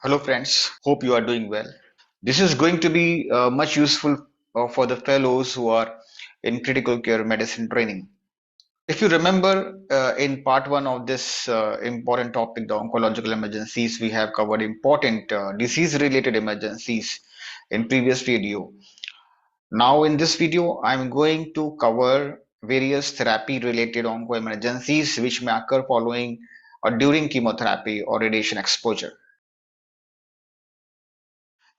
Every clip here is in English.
Hello friends, hope you are doing well. This is going to be much useful for the fellows who are in critical care medicine training. If you remember in part 1 of this important topic, the oncological emergencies, we have covered important disease related emergencies in previous video. Now in this video, I'm going to cover various therapy related onco emergencies which may occur following or during chemotherapy or radiation exposure.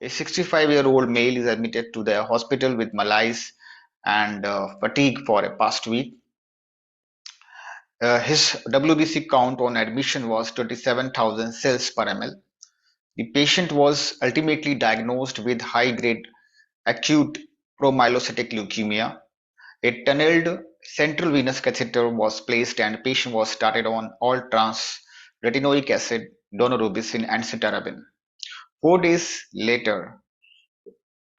A 65-year-old male is admitted to the hospital with malaise and fatigue for a past week. His WBC count on admission was 27,000 cells per ml. The patient was ultimately diagnosed with high-grade acute promyelocytic leukemia. A tunneled central venous catheter was placed and patient was started on all-trans retinoic acid, daunorubicin and cytarabine. 4 days later,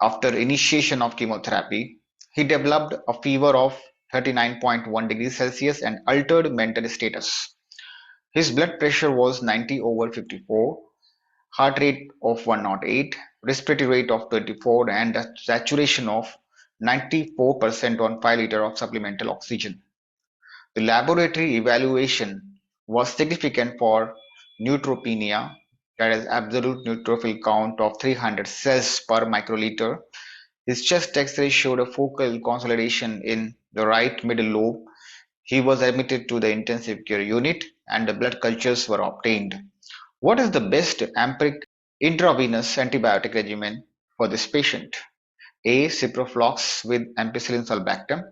after initiation of chemotherapy, he developed a fever of 39.1 degrees Celsius and altered mental status. His blood pressure was 90 over 54, heart rate of 108, respiratory rate of 24, and a saturation of 94% on 5 liter of supplemental oxygen. The laboratory evaluation was significant for neutropenia, that is absolute neutrophil count of 300 cells per microliter. His chest X-ray showed a focal consolidation in the right middle lobe. He was admitted to the intensive care unit and the blood cultures were obtained. What is the best empiric intravenous antibiotic regimen for this patient? A. Ciproflox with ampicillin sulbactam.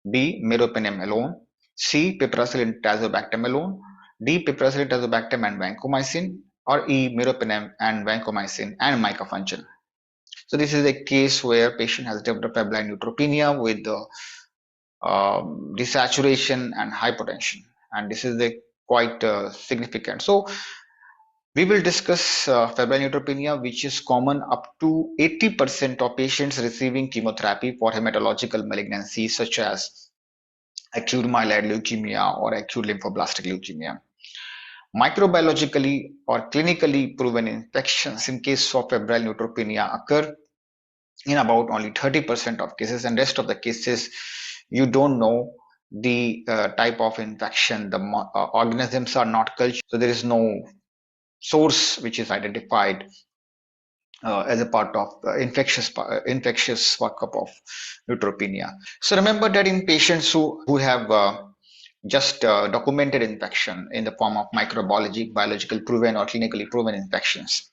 B. Meropenem alone. C. Piperacillin tazobactam alone. D. Piperacillin tazobactam and vancomycin. Or E. Meropenem and vancomycin and micafunction. So this is a case where patient has developed febrile neutropenia with desaturation and hypotension, and this is a quite significant. So we will discuss febrile neutropenia, which is common up to 80% of patients receiving chemotherapy for hematological malignancies such as acute myeloid leukemia or acute lymphoblastic leukemia. Microbiologically or clinically proven infections in case of febrile neutropenia occur in about only 30% of cases, and rest of the cases you don't know the type of infection. The organisms are not cultured, so there is no source which is identified as a part of infectious workup of neutropenia. So remember that in patients who have just documented infection in the form of microbiology, biological proven or clinically proven infections,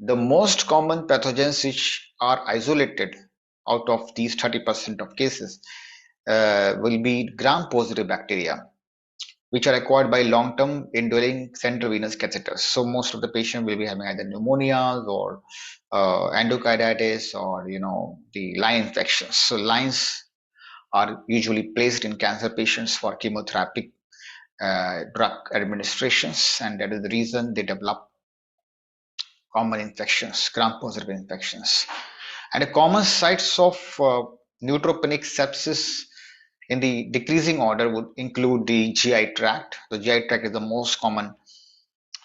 the most common pathogens which are isolated out of these 30% of cases will be gram-positive bacteria, which are acquired by long-term indwelling central venous catheters. So most of the patient will be having either pneumonias or endocarditis or the line infections. So lines are usually placed in cancer patients for chemotherapy drug administrations, and that is the reason they develop common infections, gram-positive infections. And a common sites of neutropenic sepsis in the decreasing order would include the GI tract. The GI tract is the most common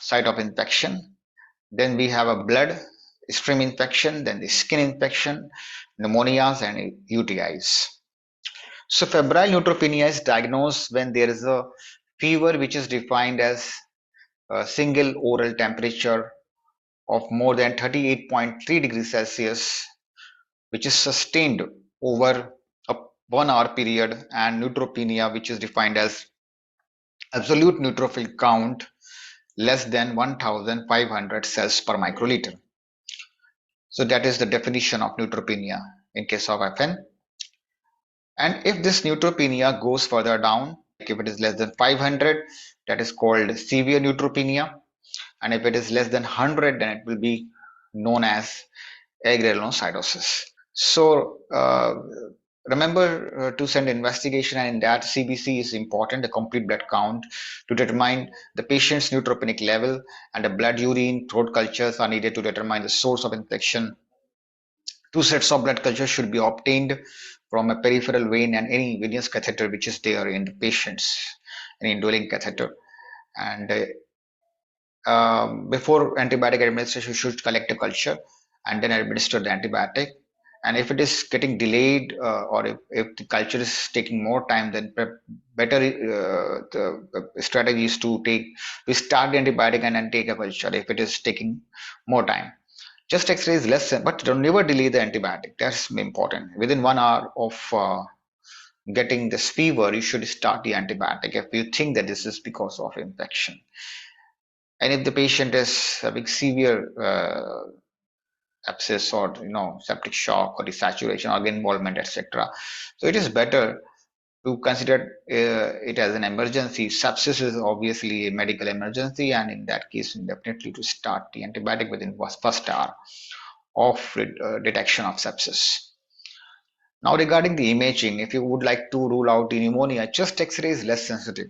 site of infection. Then we have a blood stream infection, then the skin infection, pneumonias, and UTIs. So febrile neutropenia is diagnosed when there is a fever which is defined as a single oral temperature of more than 38.3 degrees Celsius, which is sustained over a 1 hour period, and neutropenia, which is defined as absolute neutrophil count less than 1500 cells per microliter. So that is the definition of neutropenia in case of FN. And if this neutropenia goes further down, like if it is less than 500, that is called severe neutropenia. And if it is less than 100, then it will be known as agranulocytosis. So remember to send investigation, and in that CBC is important, the complete blood count, to determine the patient's neutropenic level, and the blood, urine, throat cultures are needed to determine the source of infection. 2 sets of blood culture should be obtained from a peripheral vein and any venous catheter which is there in the patient's, an indwelling catheter. And before antibiotic administration, you should collect a culture and then administer the antibiotic. And if it is getting delayed, or if the culture is taking more time, then better the strategy is to start the antibiotic and then take a culture if it is taking more time. Chest X-ray is less, but don't never delay the antibiotic. That's important. Within 1 hour of getting this fever, you should start the antibiotic if you think that this is because of infection. And if the patient is having severe abscess or septic shock or desaturation, organ involvement, etc., so it is better to consider it as an emergency. Sepsis is obviously a medical emergency, and in that case, definitely to start the antibiotic within first hour of detection of sepsis. Now, regarding the imaging, if you would like to rule out the pneumonia, chest X-ray is less sensitive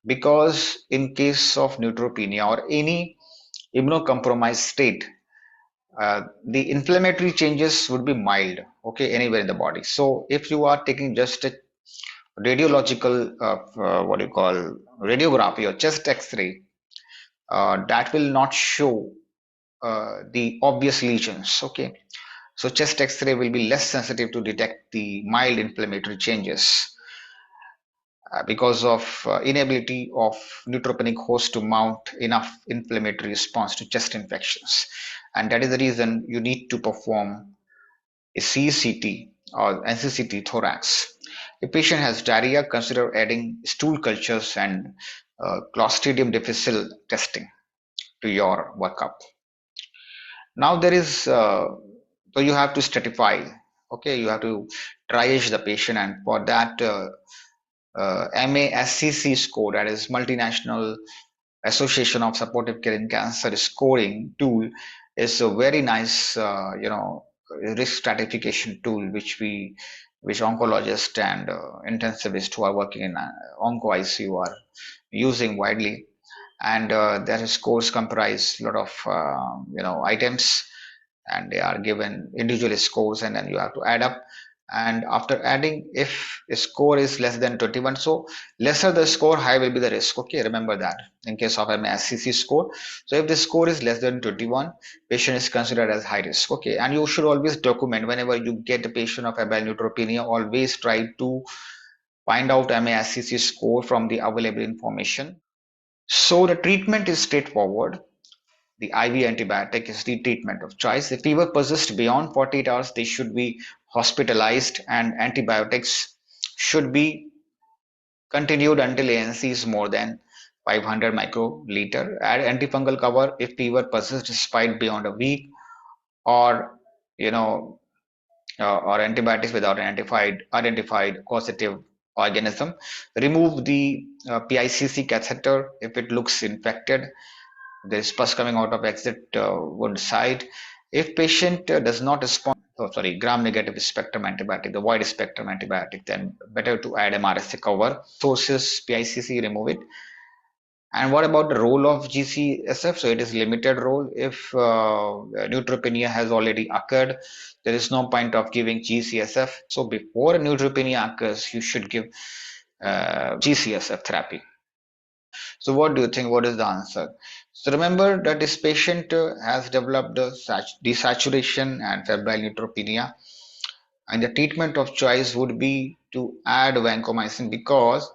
because in case of neutropenia or any immunocompromised state, the inflammatory changes would be mild, okay, anywhere in the body. So if you are taking just a radiological, what do you call, radiography or chest X-ray, that will not show the obvious lesions, okay. So chest X-ray will be less sensitive to detect the mild inflammatory changes because of inability of neutropenic host to mount enough inflammatory response to chest infections. And that is the reason you need to perform a CCT or NCCT thorax. If patient has diarrhea, consider adding stool cultures and Clostridium difficile testing to your workup. Now there is, so you have to stratify, okay, you have to triage the patient, and for that MASCC score, that is Multinational Association of Supportive Care in Cancer scoring tool, is a very nice risk stratification tool which oncologists and intensivists who are working in onco ICU are using widely. And their scores comprise a lot of items, and they are given individual scores, and then you have to add up. And after adding, if a score is less than 21, so lesser the score, high will be the risk, okay, remember that in case of MASCC score. So if the score is less than 21, patient is considered as high risk, okay. And you should always document whenever you get a patient of febrile neutropenia. Always try to find out MASCC score from the available information. So the treatment is straightforward. The IV antibiotic is the treatment of choice. If fever persists beyond 48 hours, they should be hospitalized, and antibiotics should be continued until ANC is more than 500 microliter. Add antifungal cover if fever persists despite beyond a week, or you know, or antibiotics without an identified causative organism. Remove the PICC catheter if it looks infected. There is pus coming out of exit wound side. If patient does not respond, gram-negative spectrum antibiotic, the wide spectrum antibiotic, then better to add MRSA cover. Sources PICC, remove it. And what about the role of GCSF? So it is limited role. If neutropenia has already occurred, there is no point of giving GCSF. So before neutropenia occurs, you should give GCSF therapy. So what do you think? What is the answer? So remember that this patient has developed desaturation and febrile neutropenia, and the treatment of choice would be to add vancomycin because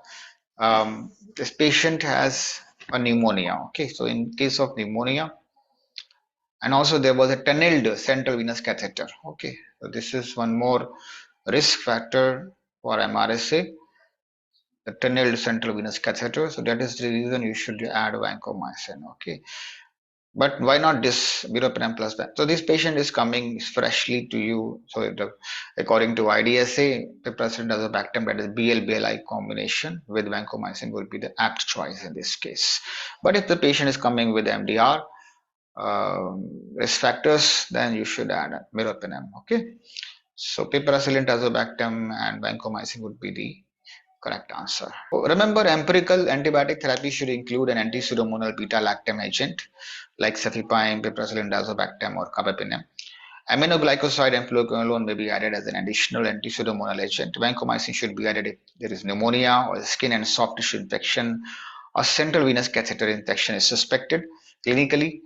this patient has a pneumonia. Okay, so in case of pneumonia, and also there was a tunneled central venous catheter. Okay, so this is one more risk factor for MRSA, the tunneled central venous catheter. So that is the reason you should add vancomycin. Okay, but why not this meropenem plus that? So this patient is coming freshly to you. So according to IDSA, piperacillin azobactam, that is BL-BLI combination with vancomycin would be the apt choice in this case. But if the patient is coming with MDR risk factors, then you should add meropenem. Okay, so piperacillin azobactam and vancomycin would be the correct answer. Remember, empirical antibiotic therapy should include an anti-pseudomonal beta-lactam agent like cefepime, piperacillin azobactam, or carbapenem. Aminoglycoside and fluoroquinolone may be added as an additional anti-pseudomonal agent. Vancomycin should be added if there is pneumonia or skin and soft tissue infection or central venous catheter infection is suspected. clinically.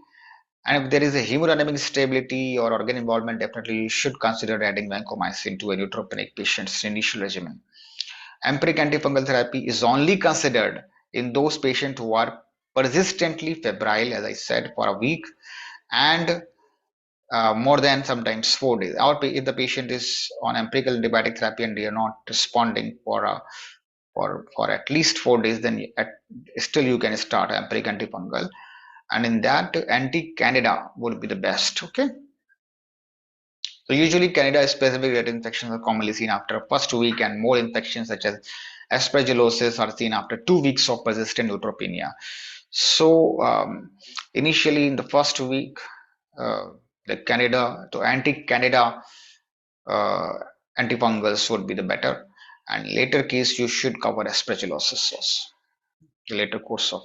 And if there is a hemodynamic stability or organ involvement, definitely you should consider adding vancomycin to a neutropenic patient's initial regimen. Empiric antifungal therapy is only considered in those patients who are persistently febrile, as I said, for a week and more than sometimes 4 days. Or if the patient is on empirical antibiotic therapy and they are not responding for at least 4 days, then still you can start empiric antifungal, and in that anti-Candida would be the best. Okay. So usually Candida specific related infections are commonly seen after a first week, and more infections such as aspergillosis are seen after 2 weeks of persistent neutropenia. So initially in the first week, uh, the Candida to anti-Candida uh, antifungals would be the better, and later case you should cover aspergillosis also. The later course of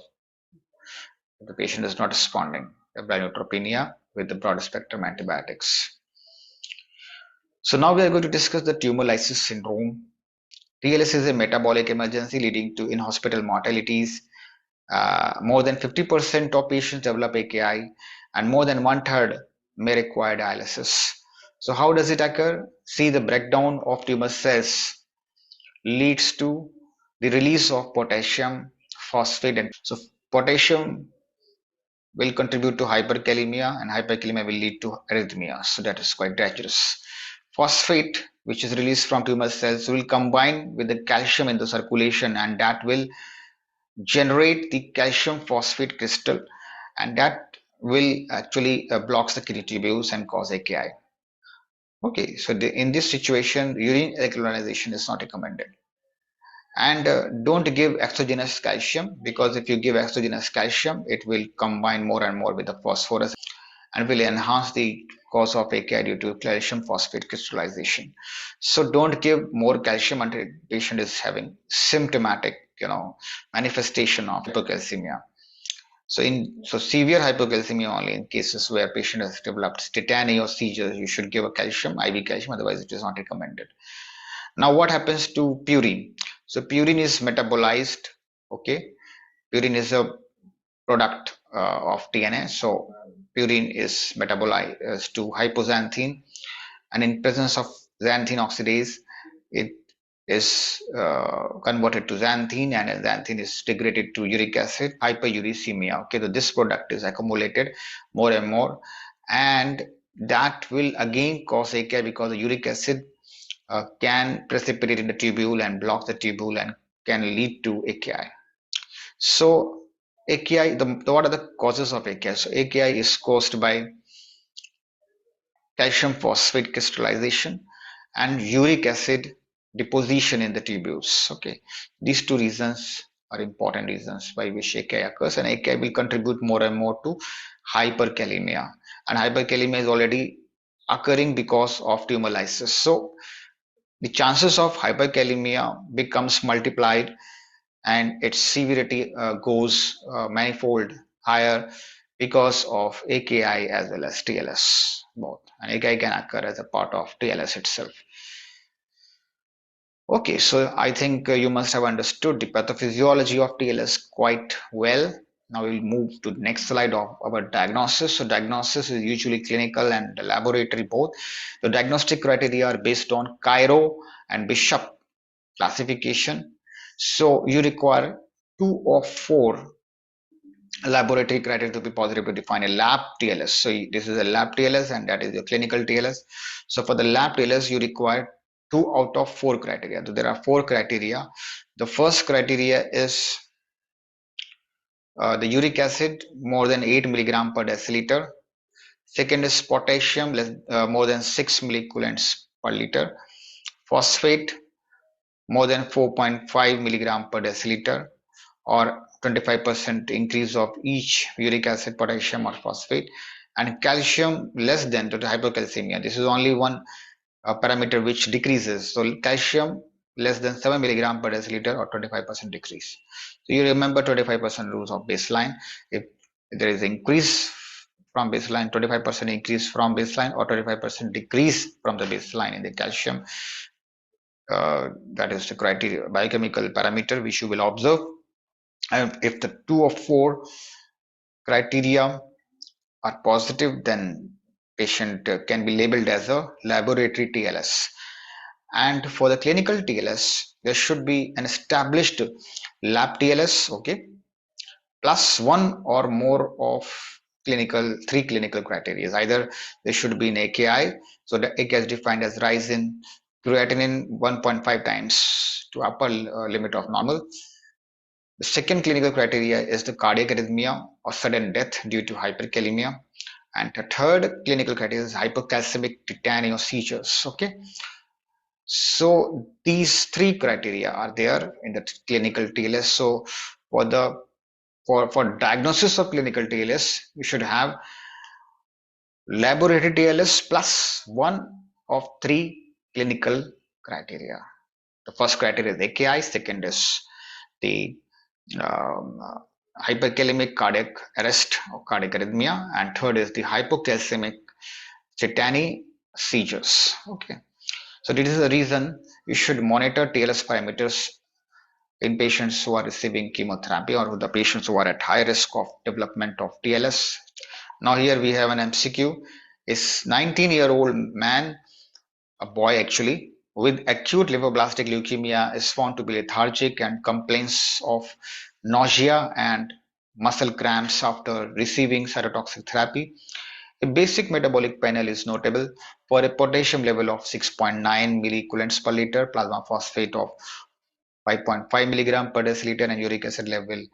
the patient is not responding to neutropenia with the broad spectrum antibiotics. So now we are going to discuss the tumor lysis syndrome. TLS is a metabolic emergency leading to in-hospital mortalities. More than 50% of patients develop AKI, and more than one third may require dialysis. So how does it occur? See, the breakdown of tumor cells leads to the release of potassium, phosphate, and so potassium will contribute to hyperkalemia, and hyperkalemia will lead to arrhythmia. So that is quite dangerous. Phosphate, which is released from tumor cells, will combine with the calcium in the circulation, and that will generate the calcium phosphate crystal, and that will actually blocks the kidney tubules and cause AKI. Okay, so in this situation, urine alkalization is not recommended. And don't give exogenous calcium, because if you give exogenous calcium, it will combine more and more with the phosphorus and will enhance the cause of AKI due to calcium phosphate crystallization. So don't give more calcium until the patient is having symptomatic, manifestation of hypocalcemia. So severe hypocalcemia only in cases where patient has developed tetany or seizures, you should give a calcium, IV calcium, otherwise it is not recommended. Now what happens to purine? So purine is metabolized. Okay, purine is a product of DNA. So purine is metabolized to hypoxanthine, and in presence of xanthine oxidase, it is converted to xanthine, and xanthine is degraded to uric acid, hyperuricemia. Okay, so this product is accumulated more and more, and that will again cause AKI, because the uric acid can precipitate in the tubule and block the tubule and can lead to AKI. So AKI, what are the causes of AKI? So AKI is caused by calcium phosphate crystallization and uric acid deposition in the tubules. Okay, these two reasons are important reasons by which AKI occurs, and AKI will contribute more and more to hyperkalemia, and hyperkalemia is already occurring because of tumor lysis. So the chances of hyperkalemia becomes multiplied, and its severity goes manifold higher because of AKI as well as TLS both, and AKI can occur as a part of TLS itself. Okay, so I think you must have understood the pathophysiology of TLS quite well. Now we'll move to the next slide of our diagnosis. So diagnosis is usually clinical and laboratory both. The diagnostic criteria are based on Cairo and Bishop classification. So you require 2 of 4 laboratory criteria to be positive to define a lab TLS. So this is a lab TLS, and that is your clinical TLS. So for the lab TLS, you require 2 out of 4 criteria. So there are 4 criteria. The first criteria is the uric acid more than 8 milligram per deciliter. Second is potassium more than 6 millicoulomb per liter. Phosphate more than 4.5 milligram per deciliter, or 25% increase of each uric acid, potassium, or phosphate, and calcium less than to the hypocalcemia. This is only one parameter which decreases. So calcium less than 7 milligram per deciliter, or 25% decrease. So you remember 25% rules of baseline. If there is increase from baseline, 25% increase from baseline, or 25% decrease from the baseline in the calcium, that is the criteria, biochemical parameter which you will observe. And if the 2 of 4 criteria are positive, then patient can be labeled as a laboratory TLS. And for the clinical TLS, there should be an established lab TLS, okay, plus one or more of three clinical criteria. Either there should be an AKI, so the AKI is defined as rise in creatinine 1.5 times to upper limit of normal. The second clinical criteria is the cardiac arrhythmia or sudden death due to hyperkalemia. And the third clinical criteria is hypocalcemic tetany or seizures. Okay, so these three criteria are there in the clinical TLS. So for the for diagnosis of clinical TLS, we should have laboratory TLS plus one of three clinical criteria. The first criteria is AKI, second is the um, hyperkalemic cardiac arrest or cardiac arrhythmia, and third is the hypocalcemic tetany seizures. Okay, so this is the reason you should monitor TLS parameters in patients who are receiving chemotherapy or the patients who are at high risk of development of TLS. Now here we have an MCQ. Is 19-year-old man, a boy actually, with acute lymphoblastic leukemia is found to be lethargic and complains of nausea and muscle cramps after receiving cytotoxic therapy. A basic metabolic panel is notable for a potassium level of 6.9 milliequivalents per liter, plasma phosphate of 5.5 milligram per deciliter, and uric acid level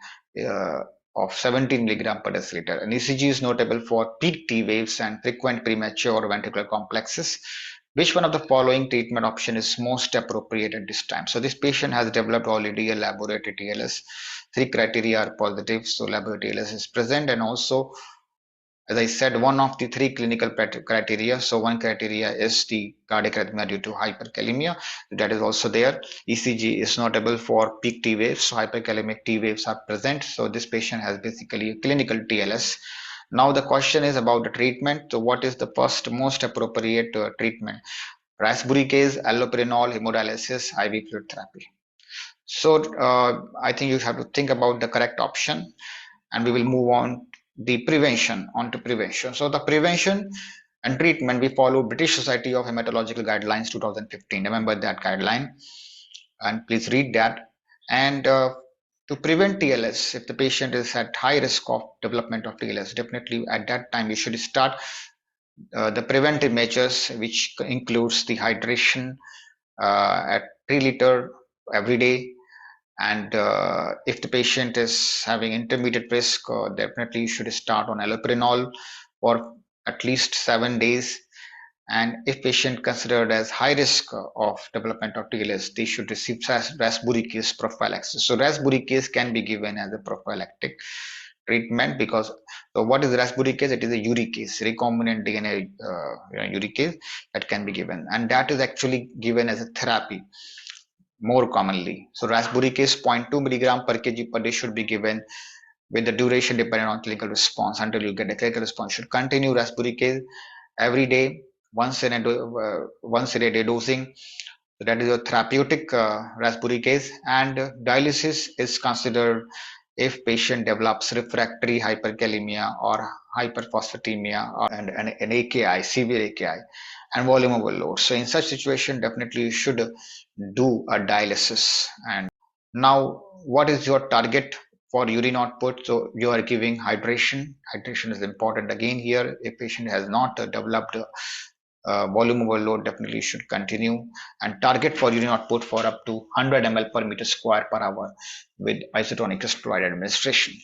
uh, of 17 milligram per deciliter. An ECG is notable for peak T waves and frequent premature ventricular complexes. Which one of the following treatment option is most appropriate at this time? So this patient has developed already a laboratory TLS. Three criteria are positive, so laboratory TLS is present, and also, as I said, one of the three clinical criteria. So one criteria is the cardiac arrhythmia due to hyperkalemia. That is also there. ECG is notable for peak T waves. So hyperkalemic T waves are present. So this patient has basically a clinical TLS. Now the question is about the treatment. So what is the first most appropriate treatment? Rasburicase, allopurinol, hemodialysis, IV fluid therapy. So I think you have to think about the correct option, and we will move on to prevention. So the prevention and treatment, we follow British Society of Hematological Guidelines 2015. Remember that guideline, and please read that. And to prevent TLS, if the patient is at high risk of development of TLS, definitely at that time you should start the preventive measures, which includes the hydration at 3 liter every day. And if the patient is having intermediate risk, definitely you should start on allopurinol for at least 7 days. And if patient considered as high risk of development of TLS, they should receive rasburicase prophylaxis. So rasburicase can be given as a prophylactic treatment, because so what is rasburicase? It is a uricase, recombinant DNA uricase that can be given, and that is actually given as a therapy more commonly. So rasburicase 0.2 milligram per kg per day should be given with the duration dependent on clinical response. Until you get a clinical response, should continue rasburicase every day, once a day dosing. So that is a therapeutic rasburicase. And dialysis is considered if patient develops refractory hyperkalemia or hyperphosphatemia, or an AKI, severe AKI, and volume overload. So in such situation, definitely you should do a dialysis. And now, what is your target for urine output? So you are giving hydration. Hydration is important again here. If patient has not developed volume overload, definitely should continue, and target for urine output for up to 100 ml per meter square per hour with isotonic steroid administration.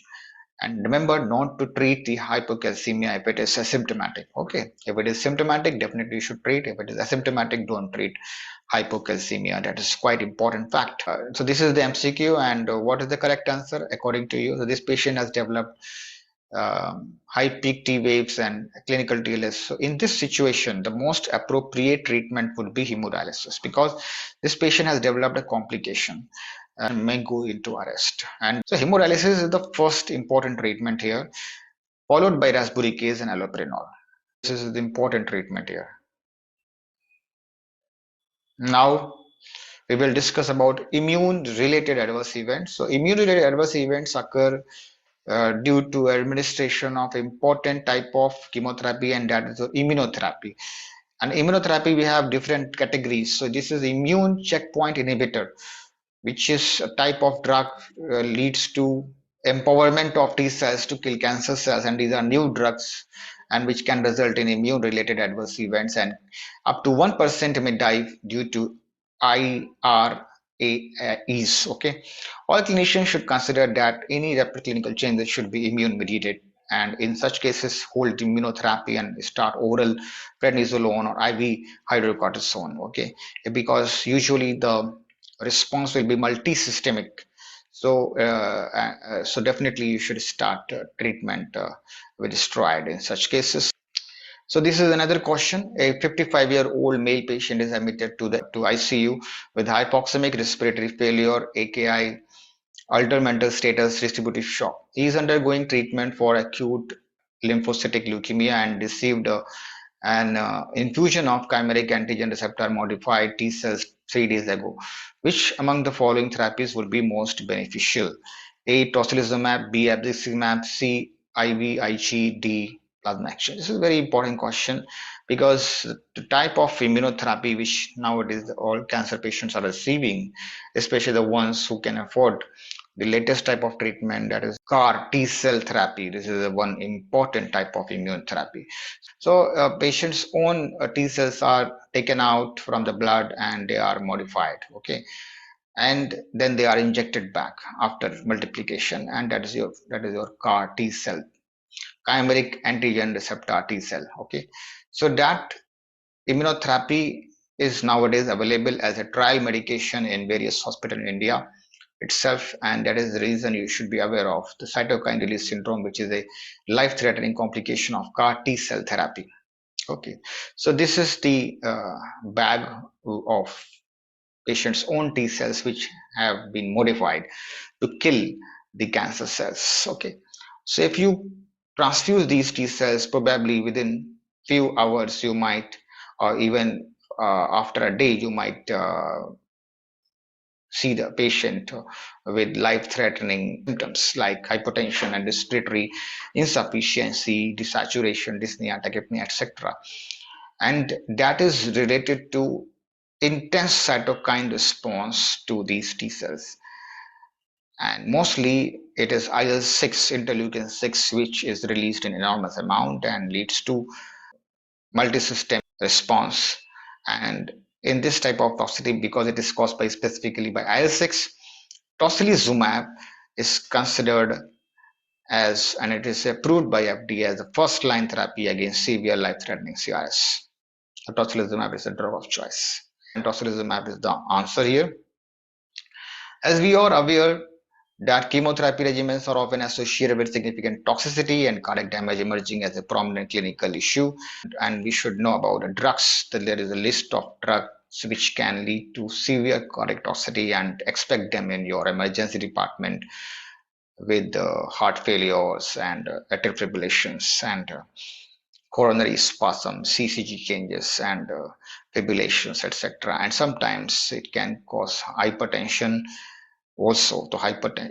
And remember not to treat the hypocalcemia if it is asymptomatic. Okay, if it is symptomatic, definitely you should treat. If it is asymptomatic, don't treat hypocalcemia. That is quite important fact. So this is the MCQ, and what is the correct answer according to you? So this patient has developed high peak T waves and clinical TLS. So in this situation, the most appropriate treatment would be hemodialysis, because this patient has developed a complication and may go into arrest. And so hemodialysis is the first important treatment here, followed by rasburicase and allopurinol. This is the important treatment here. Now we will discuss about immune related adverse events. So immune related adverse events occur due to administration of important type of chemotherapy, and that is the immunotherapy. And immunotherapy, we have different categories. So this is immune checkpoint inhibitor, which is a type of drug leads to empowerment of T cells to kill cancer cells, and these are new drugs, and which can result in immune related adverse events, and up to 1% may die due to IRAEs. Okay, all clinicians should consider that any rapid clinical changes should be immune mediated, and in such cases hold immunotherapy and start oral prednisolone or IV hydrocortisone. Okay, because usually the response will be multi-systemic. So definitely you should start treatment with steroid in such cases. So this is another question. A 55-year-old male patient is admitted to ICU with hypoxemic respiratory failure, AKI, altered mental status, distributive shock. He is undergoing treatment for acute lymphocytic leukemia and received an infusion of chimeric antigen receptor modified T cells 3 days ago. Which among the following therapies would be most beneficial? A. Tocilizumab, B. Abciximab, C. IVIG, D. Plasma action. This is a very important question because the type of immunotherapy which nowadays all cancer patients are receiving, especially the ones who can afford the latest type of treatment, that is CAR T cell therapy. This is one important type of immunotherapy. So patients' own T cells are taken out from the blood and they are modified. Okay, and then they are injected back after multiplication, and that is your CAR T cell, chimeric antigen receptor T cell. Okay, so that immunotherapy is nowadays available as a trial medication in various hospitals in India itself, and that is the reason you should be aware of the cytokine release syndrome, which is a life-threatening complication of CAR T cell therapy. Okay, so this is the bag of patient's own T cells which have been modified to kill the cancer cells. Okay, so if you transfuse these T cells, probably within few hours you might, or even after a day, you might see the patient with life-threatening symptoms like hypertension and respiratory insufficiency, desaturation, dyspnea, tachypnea, etc. And that is related to intense cytokine response to these T cells. And mostly it is IL-6, interleukin 6, which is released in enormous amount and leads to multi-system response. And in this type of toxicity, because it is caused by specifically by IL-6, tocilizumab is considered as, and it is approved by FDA as a first line therapy against severe life-threatening CRS. So tocilizumab is a drug of choice, and tocilizumab is the answer here. As we are aware that chemotherapy regimens are often associated with significant toxicity and cardiac damage emerging as a prominent clinical issue, and we should know about the drugs, that there is a list of drugs which can lead to severe cardiac toxicity, and expect them in your emergency department with heart failures and atrial fibrillations and coronary spasm, CCG changes, and fibrillations, etc. And sometimes it can cause hypertension, also to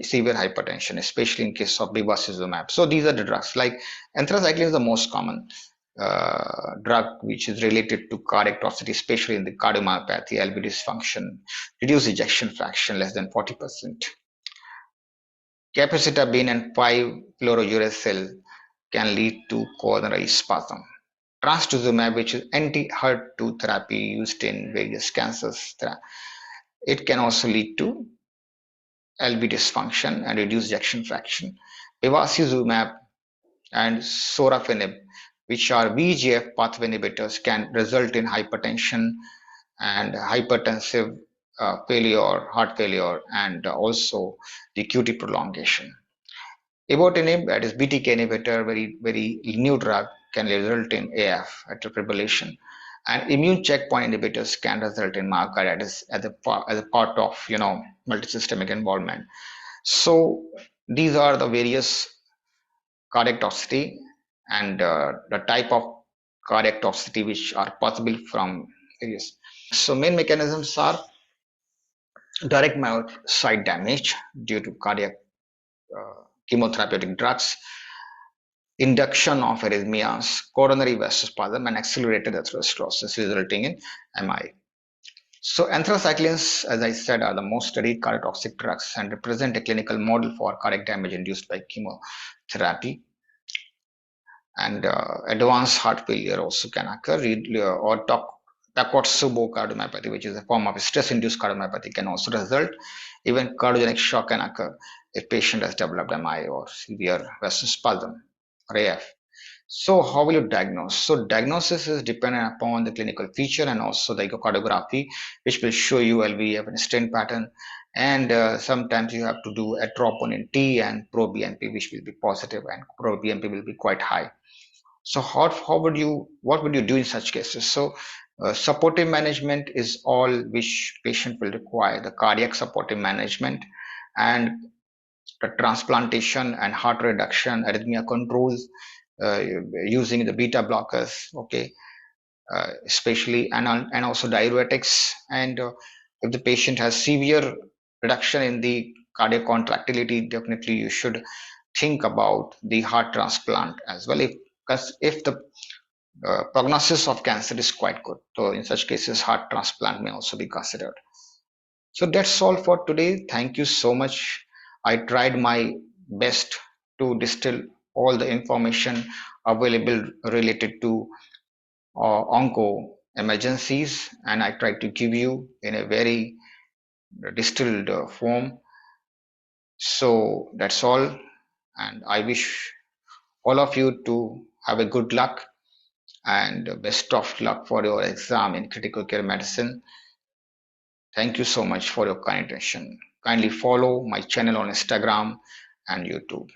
severe hypertension, especially in case of bevacizumab. So these are the drugs. Like anthracycline is the most common drug which is related to cardiac toxicity, especially in the cardiomyopathy, LV dysfunction, reduced ejection fraction less than 40%. Capecitabine and 5-fluorouracil can lead to coronary spasm. Trastuzumab, which is anti-HER2 therapy used in various cancers, it can also lead to LV dysfunction and reduced ejection fraction. Bevacizumab and sorafenib, which are VEGF pathway inhibitors, can result in hypertension and hypertensive failure, heart failure, and also the QT prolongation. Ibotinib, that is BTK inhibitor, very new drug, can result in AF, atrial fibrillation, and immune checkpoint inhibitors can result in myocarditis as a part of multisystemic involvement. So these are the various cardiac toxicity and the type of cardiac toxicity which are possible from various. So main mechanisms are direct myocyte damage due to cardiac chemotherapeutic drugs, induction of arrhythmias, coronary vasospasm, and accelerated atherosclerosis resulting in MI. So anthracyclines, as I said, are the most studied cardiotoxic drugs and represent a clinical model for cardiac damage induced by chemotherapy. And advanced heart failure also can occur, or Takotsubo cardiomyopathy, which is a form of stress-induced cardiomyopathy, can also result. Even cardiogenic shock can occur if patient has developed MI or severe vasospasm or AF. So how will you diagnose? So diagnosis is dependent upon the clinical feature and also the echocardiography, which will show you LV and stent pattern. And sometimes you have to do a troponin T and pro-BNP, which will be positive, and pro-BNP will be quite high. So how would you, what would you do in such cases? So supportive management is all which patient will require: the cardiac supportive management and the transplantation and heart reduction, arrhythmia controls, uh, using the beta blockers, okay, especially, and also diuretics. And if the patient has severe reduction in the cardiac contractility, definitely you should think about the heart transplant as well, if the prognosis of cancer is quite good. So in such cases, heart transplant may also be considered. So that's all for today. Thank you so much. I tried my best to distill all the information available related to onco emergencies, and I tried to give you in a very distilled form. So that's all, and I wish all of you to have a good luck and best of luck for your exam in critical care medicine. Thank you so much for your kind attention. Kindly follow my channel on Instagram and YouTube.